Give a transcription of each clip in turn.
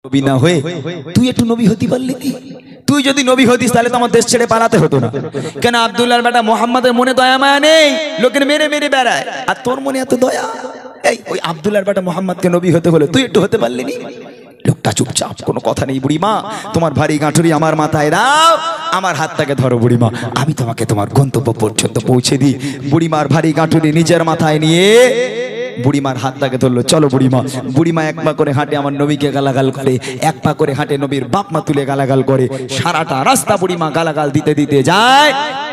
নবী না হয়ে তুই একটু নবী হতে পারলি? তুই যদি নবী হতিস তাহলে তো আমার দেশ ছেড়ে পালাতে হতো না। কেন আব্দুল্লাহর বেটা মোহাম্মদের মনে দয়া মায়া নেই, লোকের মেরে মেরে বেড়ায়, আর তোর মনে এত দয়া। এই ওই আব্দুল্লাহর বেটা মোহাম্মদকে নবী হতে হলে তুই একটু হতে পারলি নি? লোকটা চুপচাপ, কোনো কথা নেই। বুড়িমা তোমার ভারী গাঁঠুরি আমার মাথায় দাও, আমার হাতটাকে ধরো বুড়িমা, আমি তোমাকে তোমার গন্তব্য পর্যন্ত পৌঁছে দিই। বুড়িমার ভারী গাঁঠুরি নিজের মাথায় নিয়ে বুড়িমার হাতটাকে ধরলো। চলো বুড়িমা। বুড়িমা এক পা করে হাঁটে আমার নবীকে গালাগাল করে, এক পা করে হাঁটে নবীর বাপ মা তুলে গালাগাল করে। সারাটা রাস্তা বুড়িমা গালাগাল দিতে দিতে যায়,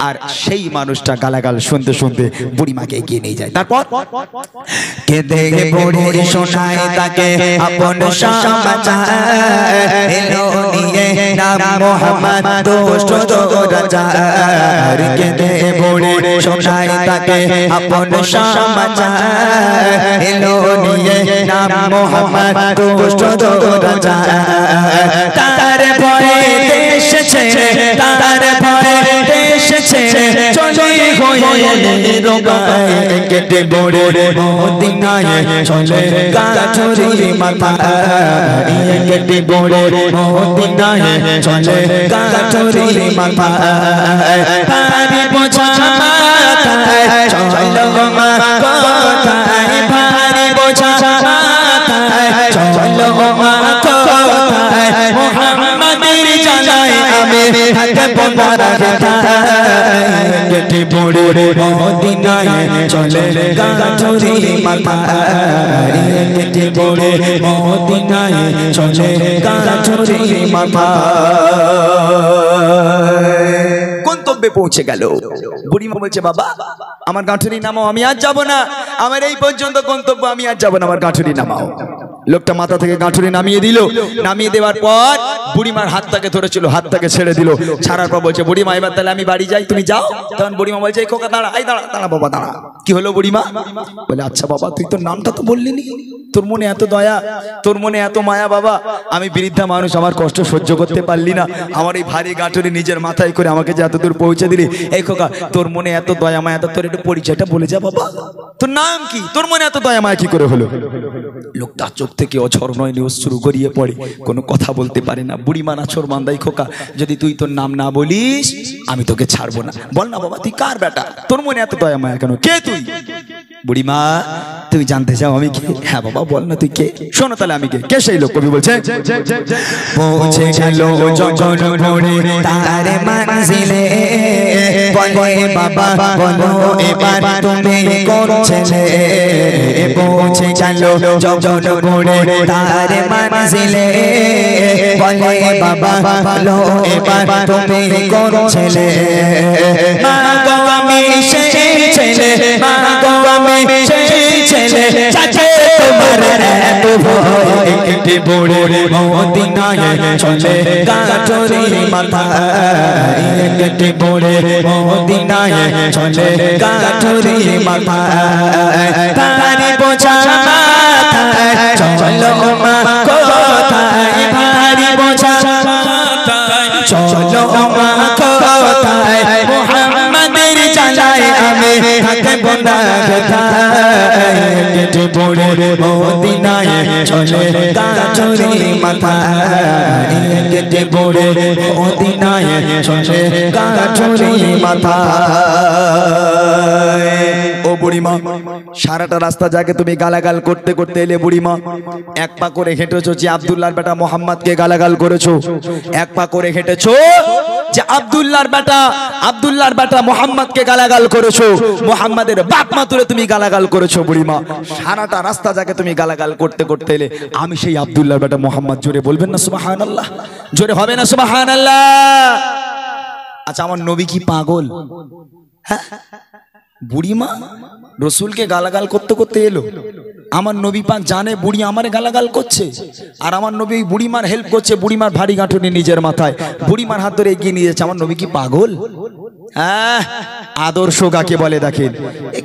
আর সেই মানুষটা গালাগাল শুনতে শুনতে বুড়িমাকে এগিয়ে নিয়ে যায়। তারপর কেঁদে বুড়ি শোনায় তাকে আপন সমাচার, এলো নিয়ে নাম মোহাম্মদ দোস্ত রাজার। কেঁদে বুড়ি শোনায় তাকে আপন সমাচার, এলো নিয়ে নাম মোহাম্মদ দোস্ত রাজার। তার ভয়ে দেশ ছেড়ে, তার ভয়ে দেশ ছেড়ে চলে হয়ে রোগায়। কেটে বড়ে মদিনায় চলে গাছরি মাথায়, কেটে বড়ে মদিনায় চলে গাছরি মাথায়। ভারী বোঝা মাথায় চলো মা কোথায়, ভারী বোঝা মাথায় চলো মা কোথায়। মোহাম্মদের জানায় আমি থাকবো না রাখায়। কেটে বড়ে মদিনায় চলে গাছরি মাথায়, কেটে বড়ে মদিনায় চলে গাছরি মাথায়। গন্তব্যে পৌঁছে গেল। বুড়িমা বলছে বাবা আমার গাঁঠুরি নামাও, আমি আর যাবো না, আমার এই পর্যন্ত গন্তব্য, আমি আর যাবো না, আমার গাঁঠুরি নামাও। লোকটা মাথা থেকে গাঁঠুরি নামিয়ে দিল। নামিয়ে দেওয়ার পর বুড়িমার হাতটাকে ধরেছিল, হাতটাকে ছেড়ে দিল। ছাড়ার পর বলছে বুড়িমা এবার তাহলে আমি বাড়ি যাই, তুমি যাও। তখন বুড়িমা বলছে এই খোকা দাঁড়া, এই দাঁড়া দাঁড়া বাবা দাঁড়া। কি হলো বুড়িমা? বলে আচ্ছা বাবা তুই তোর নামটা তো বললি নি, তোর মনে এত দয়া, তোর মনে এত মায়া বাবা, আমি বৃদ্ধা মানুষ, আমার কষ্ট সহ্য করতে পারলি না, আমার এই ভারী গাঁঠুরি নিজের মাথায় করে আমাকে যে এত দূর পৌঁছে দিলি। এই খোকা তোর মনে এত দয়া মায়া, তোর একটু পরিচয়টা বলে যা বাবা, তোর নাম কি, তোর মনে এত দয়া মায়া কি করে হলো? লোকটা চোখ থেকে অঝর নয়নি অশ্রু গড়িয়ে পড়ে, কোনো কথা বলতে পারে না। বুড়িমা নাছর মান্দাই খোকা যদি তুই তোর নাম না বলিস আমি তোকে ছাড়বো না, বল না বাবা তুই কার বেটা, তোর মনে এত দয়া মায়া কেন, কে তুই? বুড়িমা তুই জানতে চাও আমি কে? হ্যাঁ বাবা বল না তুই কে। শোনো তাহলে আমি কে। কে সেই লোক? কবি বলছে পৌঁছে গেল যখন ভোরে তার মঞ্জিলে, বলে বাবা বলো এবার তুমি কোন ছেলে। পৌঁছে গেল যখন ভোরে তার মঞ্জিলে, বলে বাবা বলো এবার তুমি কোন ছেলে। মা গো আমি সেই ছেলে, মা গো আমি সেই ছেলে, চাচা তোমার এত ভয়। কেটে বড়ে মদিনায় চলে গাছরি মাথায়, কেটে বড়ে মদিনায় চলে গাছরি মাথায়। ভারী বোঝা মাথায় চলো মা কোথায়, ভারী বোঝা মাথায় চলো মা কোথায়। মোহাম্মদের জানায় আমি থাকবো না কোথায়। কেটে বড়ে মদিনায় চলে গাছরি মাথায়, কেটে বড়ে মদিনায় চলে গাছরি মাথায়। ও বুড়িমা সারাটা রাস্তা যাকে তুমি গালাগাল করতে করতে এলে বুড়িমা, এক পা করে হেঁটেছো যে আব্দুল্লাহর বেটা মোহাম্মদকে গালাগাল করেছো, এক পা করে হেঁটেছো যে আব্দুল্লাহর বেটা মোহাম্মদকে গালাগাল করেছো, মোহাম্মদের বাপ মা তুলে তুমি গালাগাল করেছো। বুড়িমা সারাটা রাস্তা যাকে তুমি গালাগাল করতে করতে এলে আমি সেই আব্দুল্লাহর বেটা মোহাম্মদ। জোরে বলবেন না সুবহানাল্লাহ? জোরে হবে না সুবহানাল্লাহ? আচ্ছা আমার নবী কি পাগল? হ্যাঁ বুড়িমা রসুলকে গালাগাল করতে করতে এলো, আমার নবী পাক জানে বুড়ি আমার গালাগাল করছে, আর আমার নবী বুড়িমার হেল্প করছে, বুড়িমার ভারী গাঁঠুনি নিজের মাথায়, বুড়িমার হাত ধরে এগিয়ে নিয়ে যাচ্ছে। আমার নবী কি পাগল? হ্যাঁ আদর্শ কাকে বলে দেখেন।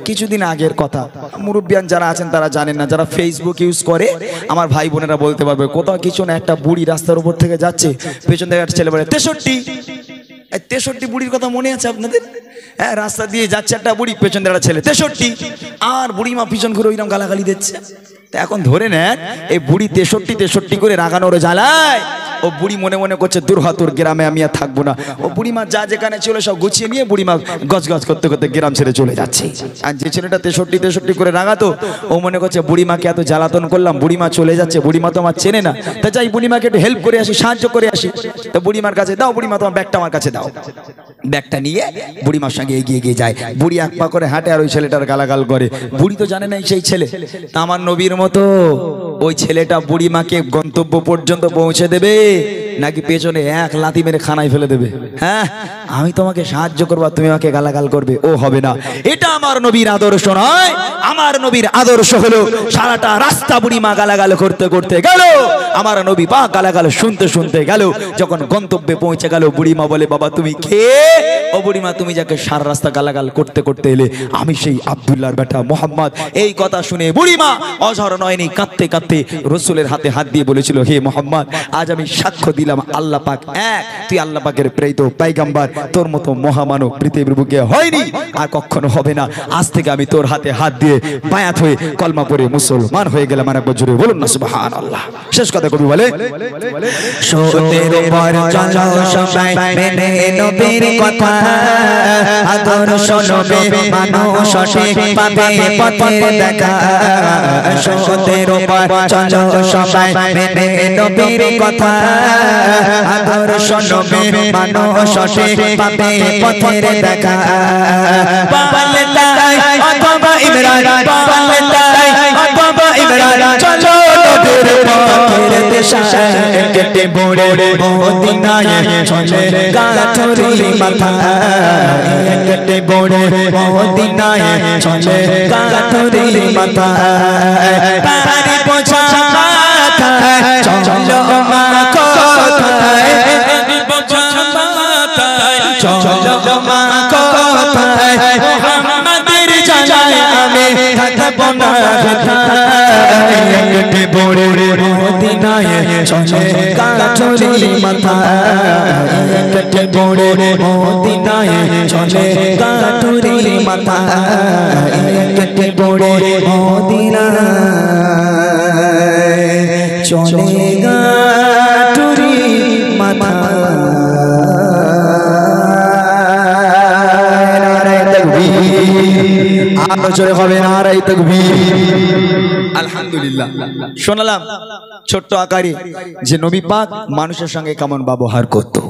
কিছুদিন আগের কথা, মুরব্বিয়ান যারা আছেন তারা জানেন না, যারা ফেসবুক ইউজ করে আমার ভাই বোনেরা বলতে পারবে। কোথাও কিছু না একটা বুড়ি রাস্তার উপর থেকে যাচ্ছে, পেছন থেকে একটা ছেলে বলে 63। 63 বুড়ির কথা মনে আছে আপনাদের? হ্যাঁ রাস্তা দিয়ে যাচ্ছে একটা বুড়ি, পেছন দিয়ে একটা ছেলে 63, আর বুড়িমা পিছন ঘুরে ওইরকম গালাগালি দিচ্ছে। তা এখন ধরে নেন এই বুড়ি 63 করে রাগানোর জ্বালায় ও বুড়ি মনে মনে করছে দুর্হাতুর গ্রামে আমি আর থাকবো না। ও বুড়িমা যা যেখানে ছিল সব গুছিয়ে নিয়ে বুড়িমা গজগজ করতে করতে গ্রাম ছেড়ে চলে যাচ্ছে। আর যে ছেলেটা 63 করে রাগাতো ও মনে করছে বুড়িমাকে এত জ্বালাতন করলাম, বুড়িমা চলে যাচ্ছে, বুড়িমা তো আমার চেনে না, তা যাই বুড়িমাকে একটু হেল্প করে আসি, সাহায্য করে আসি। তো বুড়িমার কাছে দাও, বুড়িমা তোমার ব্যাগটা আমার কাছে দাও। ব্যাগটা নিয়ে বুড়িমার সঙ্গে এগিয়ে যায়। বুড়ি এক পা করে হাঁটে আর ওই ছেলেটার গালাগাল করে। বুড়ি তো জানে না সেই ছেলে। তা আমার নবীর মতো ওই ছেলেটা বুড়িমাকে গন্তব্য পর্যন্ত পৌঁছে দেবে নাকি পেছনে এক লাথি মেরে খানায় ফেলে দেবে? হ্যাঁ, আমি তোমাকে সাহায্য করবো, তুমি আমাকে গালাগাল করবে, ও হবে না। এটা আমার নবীর আদর্শ নয়। আমার নবীর আদর্শ হলো সারাটা রাস্তা বুড়িমা গালাগাল করতে করতে গেল, আমার নবী পা গালাগাল শুনতে শুনতে গেল। যখন গন্তব্যে পৌঁছে গেল বুড়িমা বলে, বাবা তুমি কে? ও বুড়িমা, তুমি যাকে সারা রাস্তা গালাগাল করতে করতে এলে আমি সেই আব্দুল্লাহর বেটা মোহাম্মদ। এই কথা শুনে বুড়িমা অঝর নয়নি কাঁদতে কাঁদতে রসুলের হাতে হাত দিয়ে বলেছিল, হে মোহাম্মদ, আজ আমি সাক্ষ্য দিলাম আল্লাহ পাক এক, তুই আল্লাহ পাকের প্রেরিত পয়গম্বর, তোর মতো মহামানব পৃথিবীর বুকে হয়নি আর কখনো হবে না। আজ থেকে আমি তোর হাতে হাত দিয়ে বায়াত হয়ে কলমা পড়ে মুসলমান হয়ে গেলাম। আর একবার জোরে বলুন না সুবহানাল্লাহ। শেষ কথা কবি বলে, সতের উপর চলো সবাই মেনে নবীর কথা, আদর্শ নবী মানুষ পাবে পথের দেখা। সতের উপর চলো সবাই মেনে নবীর কথা, আদর্শ নবী মানুষ পাবে পথের দেখা। পাল্টাই অথবা ইমরান, পাল্টাই অথবা ইমরান, চলো নবীর পথের দিশায় কেটে মোড়ে মদিনায় চলে গাথরি মাথা, কেটে মোড়ে মদিনায় চলে গাথরি মাথা। পারি বোঝা মাথায় চলো মা কোথায়, বোঝা মাথায় চলো মা কোথায়, মুহাম্মাদের জানায় আমি থাকবো না কোথায়। কেটে মোড়ে মদিনায় চলে গাথরি মাথা, কেটে মোড়ে মদিনায় চলে গাথরি মাথা, কেটে মোড়ে মদিনায় চলে গাথরি মাথা। আরো জোরে হবে নারায়ে তাকবীর। আলহামদুলিল্লাহ, শোনালাম ছোট্ট আকারে যে নবী পাক মানুষের সঙ্গে কেমন ব্যবহার করতো।